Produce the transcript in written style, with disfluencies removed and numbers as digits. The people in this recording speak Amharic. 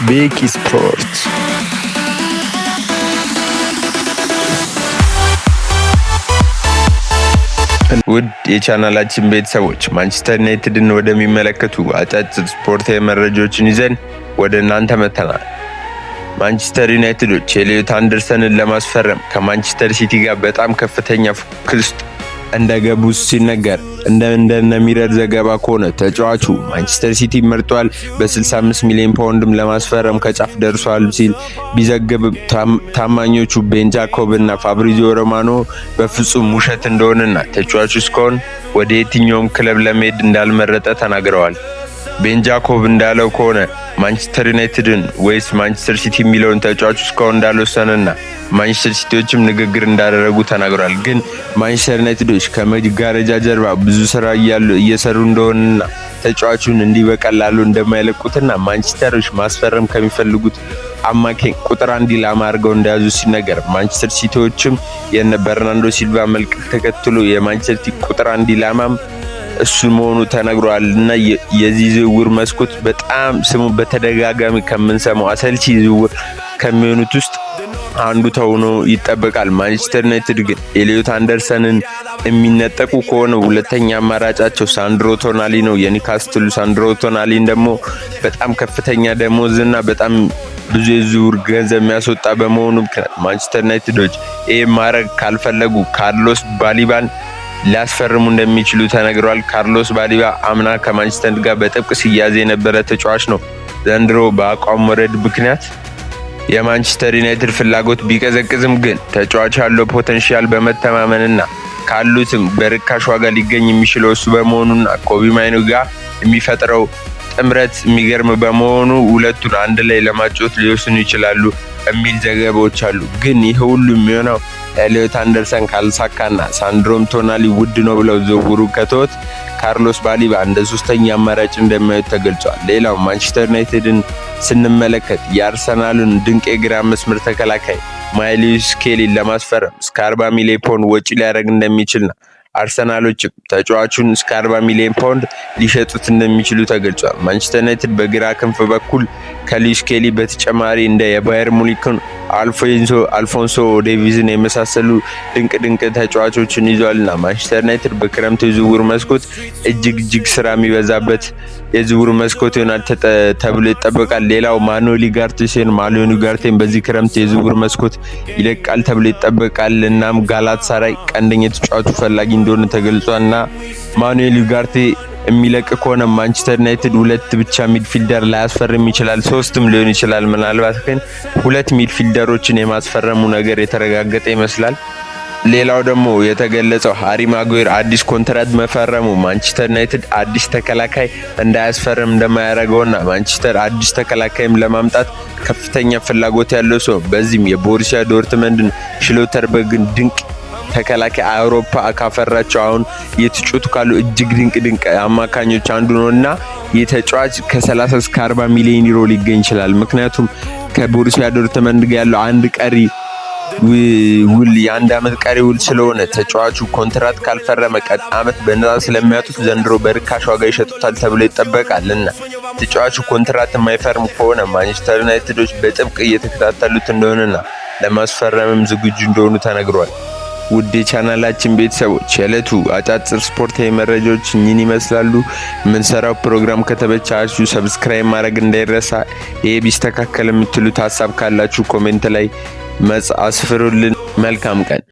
ቤኪ ስፖርት ውድ የቻናላችን ቤተሰቦች ማንቸስተር ዩናይትድን ወደሚመለከቱ አጫጭር ስፖርታዊ መረጃዎችን ይዘን ወደ እናንተ መተናል። ማንቸስተር ዩናይትዶች ኤሊዮት አንደርሰንን ለማስፈረም ከማንቸስተር ሲቲ ጋር በጣም ከፍተኛ ፉክክር ውስጥ እንደገቡ ሲነገር እንደ ሚረር ዘገባ ከሆነ ተጫዋቹ ማንቸስተር ሲቲ መርጧል፣ በ65 ሚሊዮን ፓውንድም ለማስፈረም ከጫፍ ደርሷል ሲል ቢዘግብም ታማኞቹ ቤን ጃኮብ እና ፋብሪዚዮ ሮማኖ በፍጹም ውሸት እንደሆነና ተጫዋቹ እስካሁን ወደ የትኛውም ክለብ ለመሄድ እንዳልመረጠ ተናግረዋል። ቤን ጃኮብ እንዳለው ከሆነ ማንቸስተር ዩናይትድን ወይስ ማንቸስተር ሲቲ የሚለውን ተጫዋቹ እስካሁን እንዳልወሰነና ማንቸስተር ሲቲዎችም ንግግር እንዳደረጉ ተናግሯል። ግን ማንቸስተር ዩናይትዶች ከመጋረጃ ጀርባ ብዙ ስራ እየሰሩ እንደሆነና ተጫዋቹን እንዲህ በቀላሉ እንደማይለቁትና ማንቸስተሮች ማስፈረም ከሚፈልጉት አማካኝ ቁጥር 1 ኢላማ አድርገው እንደያዙ ሲነገር ማንቸስተር ሲቲዎችም የነ በርናንዶ ሲልቫ መልቀቅ ተከትሎ የማንቸስተር ሲቲ ቁጥር 1 ኢላማም እሱ መሆኑ ተነግሯል። እና የዚህ ዝውውር መስኮት በጣም ስሙ በተደጋጋሚ ከምንሰማው አሰልቺ ዝውውር ከሚሆኑት ውስጥ አንዱ ተሆኖ ይጠበቃል። ማንቸስተር ዩናይትድ ግን ኤሊዮት አንደርሰንን የሚነጠቁ ከሆነ ሁለተኛ አማራጫቸው ሳንድሮ ቶናሊ ነው። የኒውካስትሉ ሳንድሮ ቶናሊን ደግሞ በጣም ከፍተኛ ደሞዝና በጣም ብዙ የዝውውር ገንዘብ የሚያስወጣ በመሆኑ ምክንያት ማንቸስተር ዩናይትዶች ይሄን ማድረግ ካልፈለጉ ካርሎስ ባሊባን ሊያስፈርሙ እንደሚችሉ ተነግሯል። ካርሎስ ባሊባ አምና ከማንቸስተር ጋር በጥብቅ ሲያዝ የነበረ ተጫዋች ነው። ዘንድሮ በአቋም ወረድ ምክንያት የማንቸስተር ዩናይትድ ፍላጎት ቢቀዘቅዝም ግን ተጫዋች ያለው ፖቴንሻል በመተማመንና ካሉትም በርካሽ ዋጋ ሊገኝ የሚችለው እሱ በመሆኑና ኮቢ ማይኑ ጋር የሚፈጥረው ጥምረት የሚገርም በመሆኑ ሁለቱን አንድ ላይ ለማጫወት ሊወስኑ ይችላሉ የሚል ዘገባዎች አሉ። ግን ይሄ ሁሉ የሚሆነው ኤሊዮት አንደርሰን ካልሳካና ሳንድሮም ቶናሊ ውድ ነው ብለው ዝውውሩ ከተወት ካርሎስ ባሊባ እንደ ሶስተኛ አማራጭ እንደማይሆን ተገልጿል። ሌላው ማንቸስተር ዩናይትድን ስንመለከት የአርሰናሉን ድንቅ የግራ መስመር ተከላካይ ማይልስ ስኬሊን ለማስፈረም እስከ 40 ሚሊዮን ፓውንድ ወጪ ሊያደርግ እንደሚችልና አርሰናሎች ተጫዋቹን እስከ 40 ሚሊዮን ፓውንድ ሊሸጡት እንደሚችሉ ተገልጿል። ማንቸስተር ዩናይትድ በግራ ክንፍ በኩል ከሉዊስ ስኬሊ በተጨማሪ እንደ የባየር ሙኒክን አልፎንሶ ዴቪዝን የመሳሰሉ ድንቅ ተጫዋቾችን ይዟልና ማንቸስተር ዩናይትድ በክረምቱ የዝውውር መስኮት እጅግ ስራ የሚበዛበት የዝውውር መስኮት ይሆናል ተብሎ ይጠበቃል። ሌላው ማኑኤል ኡጋርቴ ሲሆን ማኑኤል ኡጋርቴን በዚህ ክረምት የዝውውር መስኮት ይለቃል ተብሎ ይጠበቃል። እናም ጋላታሳራይ ቀንደኛ ተጫዋቹ ፈላጊ እንደሆነ ተገልጿልና ማኑኤል ኡጋርቴ የሚለቅ ከሆነ ማንቸስተር ዩናይትድ ሁለት ብቻ ሚድፊልደር ላያስፈርም ይችላል፣ ሶስትም ሊሆን ይችላል። ምናልባት ግን ሁለት ሚድፊልደሮችን የማስፈረሙ ነገር የተረጋገጠ ይመስላል። ሌላው ደግሞ የተገለጸው ሃሪ ማጓየር አዲስ ኮንትራት መፈረሙ ማንቸስተር ዩናይትድ አዲስ ተከላካይ እንዳያስፈርም እንደማያደርገውና ማንቸስተር አዲስ ተከላካይም ለማምጣት ከፍተኛ ፍላጎት ያለው ሰው በዚህም የቦሩሲያ ዶርትመንድን ሽሎተርበርግን ድንቅ ተከላካይ አውሮፓ ካፈራቸው አሁን የተጫወቱ ካሉ እጅግ ድንቅ አማካኞች አንዱ ነውና የተጫዋች ከ30 እስከ 40 ሚሊዮን ዩሮ ሊገኝ ይችላል። ምክንያቱም ከቦሩሲያ ዶርትመንድ ጋር ያለው አንድ ቀሪ ውል የአንድ አመት ቀሪ ውል ስለሆነ ተጫዋቹ ኮንትራት ካልፈረመ ቀጥ አመት በነፃ ስለሚያጡት ዘንድሮ በርካሽ ዋጋ ይሸጡታል ተብሎ ይጠበቃልና ተጫዋቹ ኮንትራት የማይፈርም ከሆነ ማንቸስተር ዩናይትዶች በጥብቅ እየተከታተሉት እንደሆነና ለማስፈረምም ዝግጁ እንደሆኑ ተነግሯል። ውድ የቻናላችን ቤተሰቦች የዕለቱ አጫጭር ስፖርታዊ መረጃዎች እኚህን ይመስላሉ። የምንሰራው ፕሮግራም ከተመቻችሁ ሰብስክራይብ ማድረግ እንዳይረሳ። ይሄ ቢስተካከል የምትሉት ሀሳብ ካላችሁ ኮሜንት ላይ አስፍሩልን። መልካም ቀን።